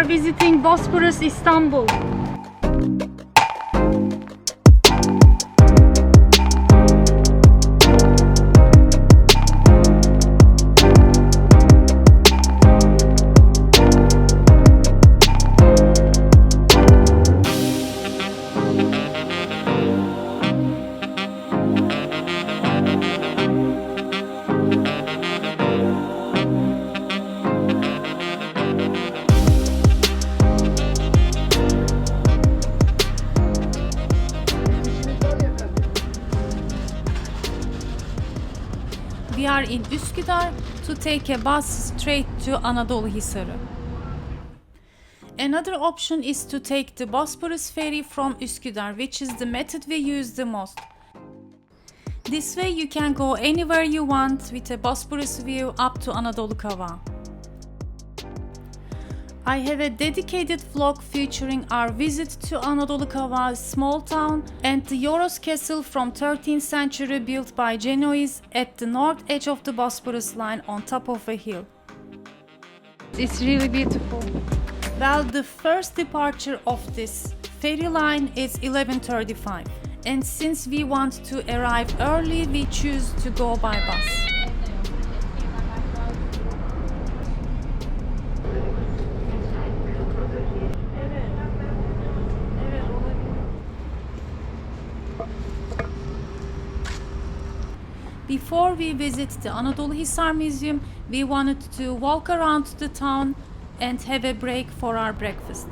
visiting Bosporus, Istanbul. We are in Üsküdar to take a bus straight to Anadolu Hisarı. Another option is to take the Bosporus ferry from Üsküdar, which is the method we use the most. This way you can go anywhere you want with a Bosporus view up to Anadolu Kava. I have a dedicated vlog featuring our visit to Anadolu Kava, small town, and the Yoros Castle from 13th century built by Genoese at the north edge of the Bosporus line on top of a hill. It's really beautiful. Well, the first departure of this ferry line is 11:35, and since we want to arrive early, we choose to go by bus. Before we visit the Anadolu Hisar Museum, we wanted to walk around the town and have a break for our breakfast.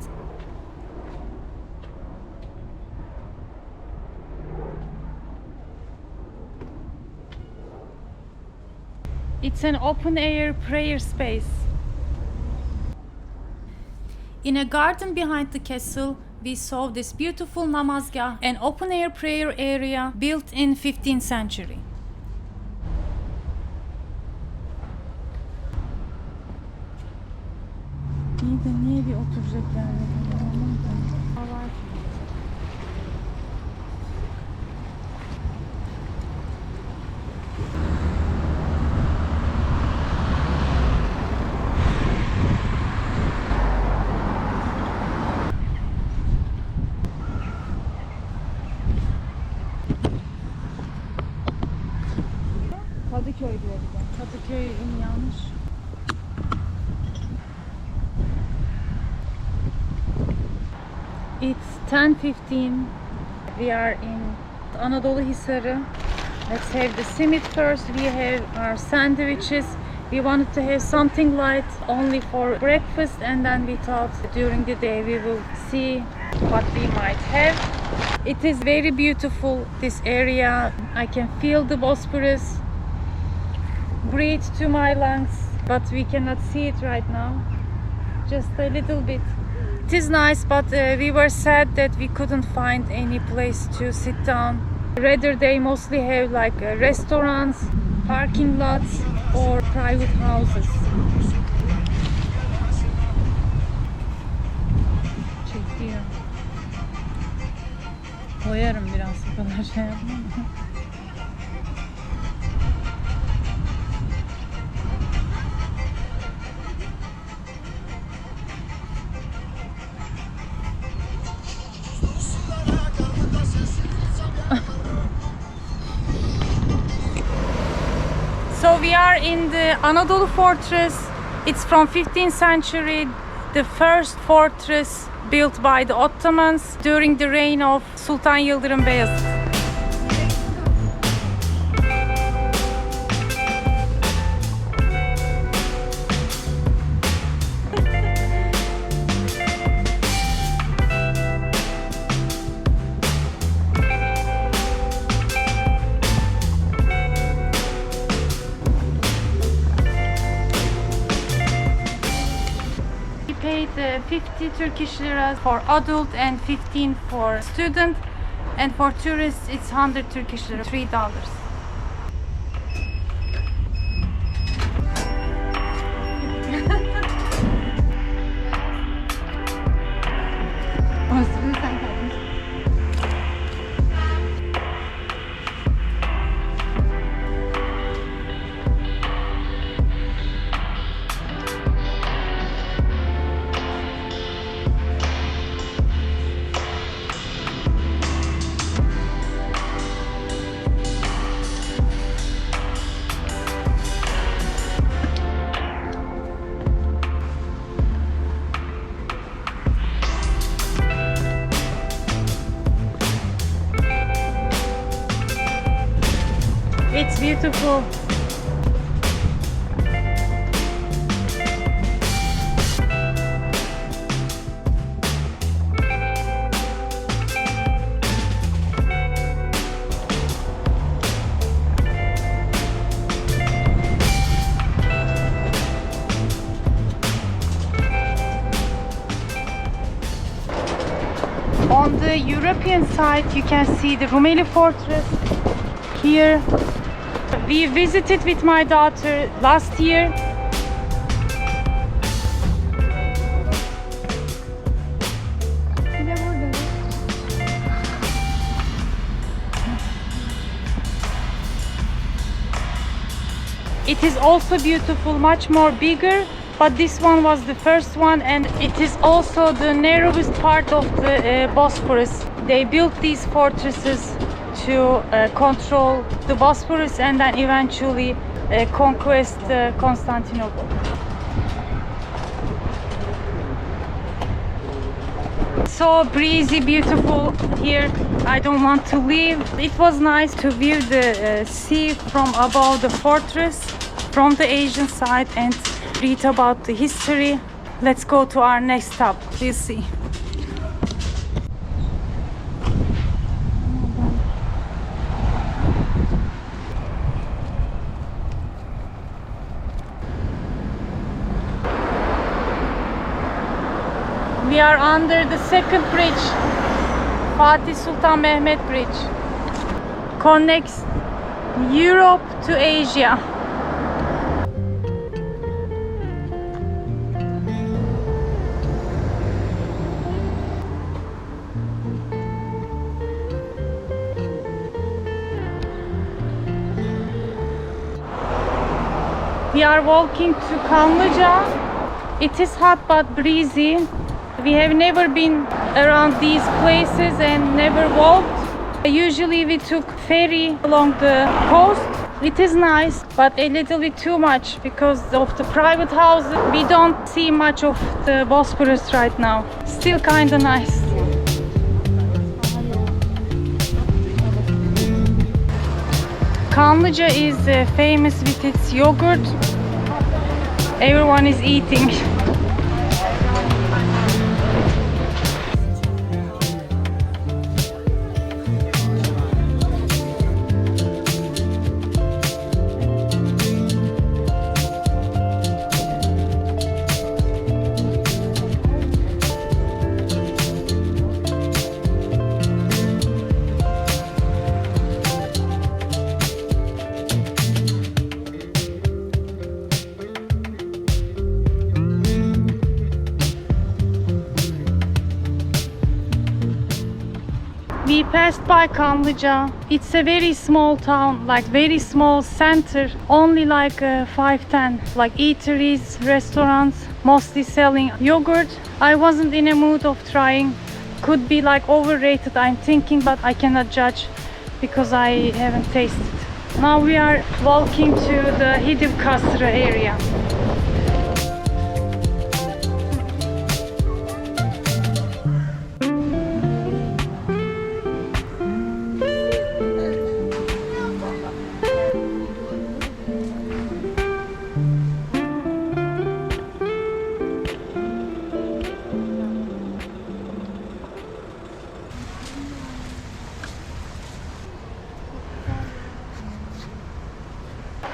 It's an open-air prayer space. In a garden behind the castle, we saw this beautiful namazgah, an open-air prayer area built in 15th century. İyi de niye bir oturacak yani? Kadıköy diyor bir de. Kadıköy'ün yanlış. It's 10:15. We are in Anadolu Hisarı. Let's have the simit first. We have our sandwiches. We wanted to have something light only for breakfast, and then we thought during the day we will see what we might have. It is very beautiful, this area. I can feel the Bosporus breathe to my lungs, but we cannot see it right now. Just a little bit. It is nice, but we were sad that we couldn't find any place to sit down. Rather, they mostly have like restaurants, parking lots, or private houses. Çekiyor. Koyarım biraz, o kadar şey yapmam. So we are in the Anadolu Fortress. It's from 15th century, the first fortress built by the Ottomans during the reign of Sultan Yıldırım Beyazıt. Paid 50 Turkish lira for adult and 15 for student, and for tourists it's 100 Turkish lira, $3. It's beautiful. On the European side, you can see the Rumeli Fortress here. We visited with my daughter last year. It is also beautiful, much more bigger, but this one was the first one, and it is also the narrowest part of the Bosphorus. They built these fortresses to control the Bosphorus and then eventually conquest Constantinople. So breezy, beautiful here. I don't want to leave. It was nice to view the sea from above the fortress, from the Asian side, and read about the history. Let's go to our next stop. We'll see. We are under the second bridge, Fatih Sultan Mehmet Bridge. Connects Europe to Asia. We are walking to Kanlıca. It is hot but breezy. We have never been around these places and never walked. Usually we took ferry along the coast. It is nice, but a little bit too much because of the private houses. We don't see much of the Bosphorus right now. Still kind of nice. Kanlıca is famous with its yogurt. Everyone is eating. We passed by Kanlıca. It's a very small town, like very small center, only like 5-10, like eateries, restaurants, mostly selling yogurt. I wasn't in a mood of trying. Could be like overrated, I'm thinking, but I cannot judge because I haven't tasted. Now we are walking to the Hidivkasra area.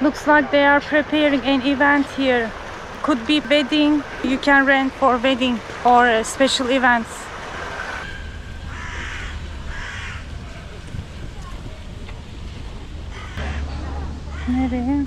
Looks like they are preparing an event here. Could be wedding. You can rent for wedding or special events. Nereye?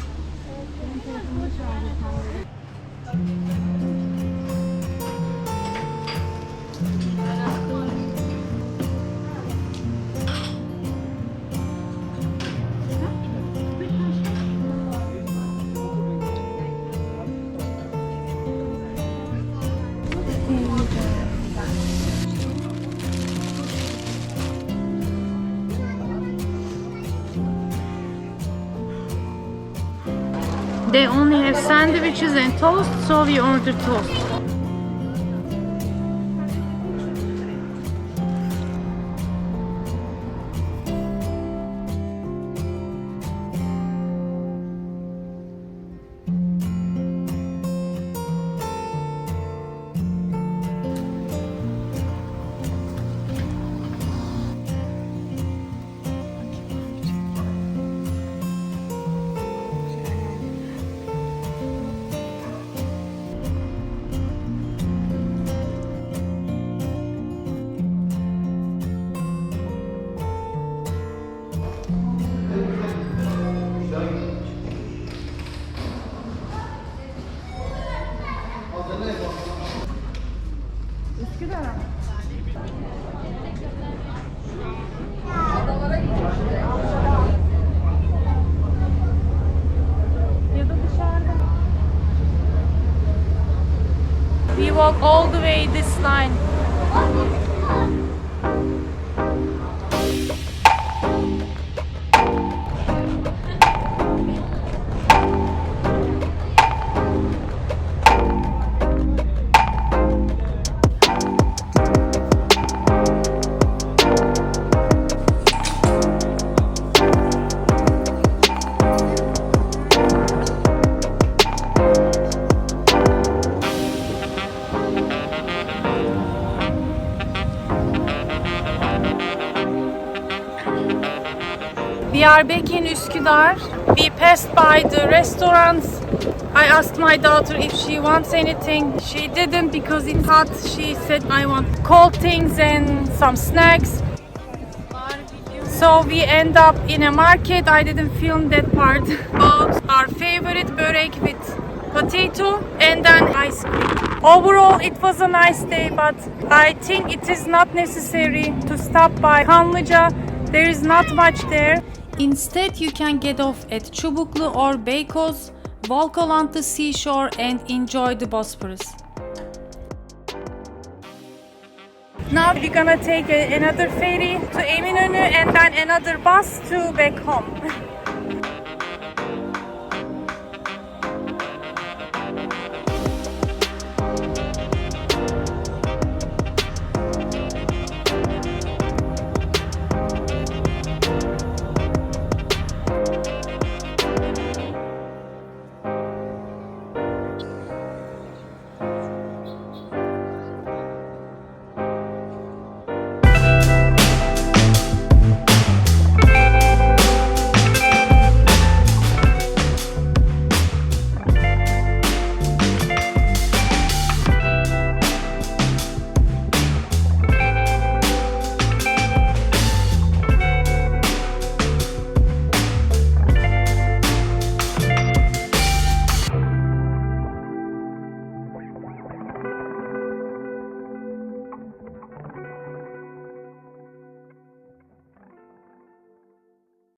They only have sandwiches and toast, so we ordered toast. walk all the way this line. We are back in Üsküdar. We passed by the restaurants. I asked my daughter if she wants anything. She didn't because it's hot. She said I want cold things and some snacks. So we end up in a market. I didn't film that part. Bought our favorite börek with potato and then ice cream. Overall it was a nice day, but I think it is not necessary to stop by Kanlıca. There is not much there. Instead, you can get off at Çubuklu or Beykoz, walk along the seashore and enjoy the Bosphorus. Now we're gonna take another ferry to Eminönü and then another bus to back home.